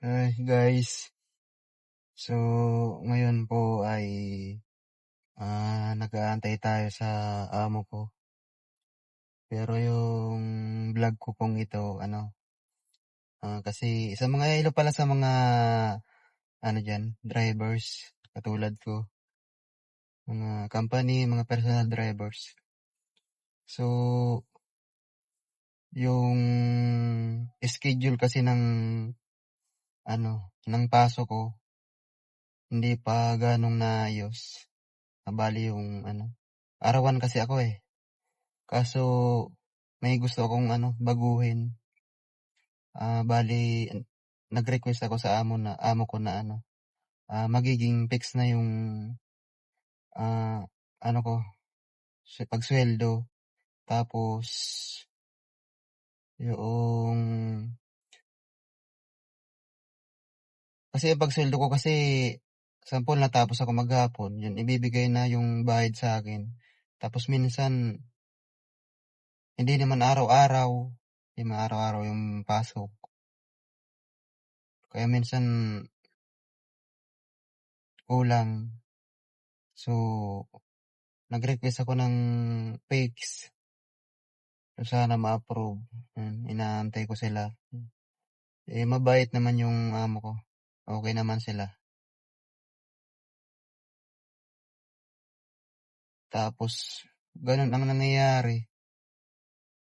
Ay, guys. So, ngayon po ay, nag-aantay tayo sa amo ko. Pero yung vlog ko pong ito ano, kasi sa mga ilo pala sa mga ano diyan, drivers katulad ko, mga company, mga personal drivers. So, yung schedule kasi ng ano, ng pasok ko hindi pa gaanong naayos. Bale yung ano, arawan kasi ako, eh. Kaso may gusto akong ano, baguhin. Bale nag-request ako sa amo ko na ano, magiging fix na yung, ah, ano ko, pagsuweldo. Tapos yoong kasi ang pagsuweldo ko kasi sample natapos ako maghapon, yun ibibigay na yung bayad sa'kin. Tapos minsan hindi naman araw-araw, hindi naman araw-araw yung pasok. Kaya minsan kulang. So, nag-request ako ng fix. So, sana ma-approve. Inaantay ko sila. Mabait naman yung amo ko. Okey naman sila. Tapos gano'n ang nangyayari.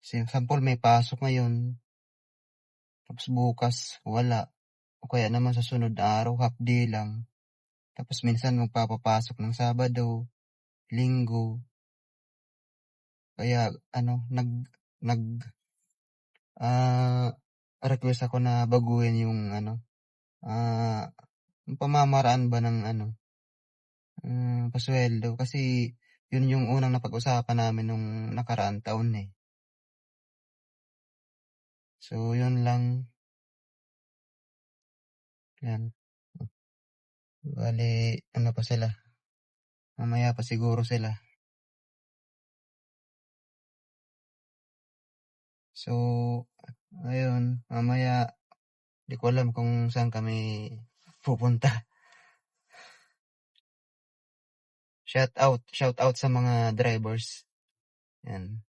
Sample may pasok ngayon, tapos bukas wala. O kaya naman sa sunod na araw half day lang. Tapos minsan magpapapasok ng Sabado, Linggo. Kaya ano nag, ah, request ako na baguhin yung ano, yung pamamaraan ba ng ano, pasuweldo kasi yun yung unang napag-usapan namin nung nakaraang taon, eh. So yun lang, 'yan. Bale ano pa sila, mamaya pa siguro sila. So ayun, mamaya di ko alam kung saan kami pupunta. Shout out sa mga drivers, 'yan.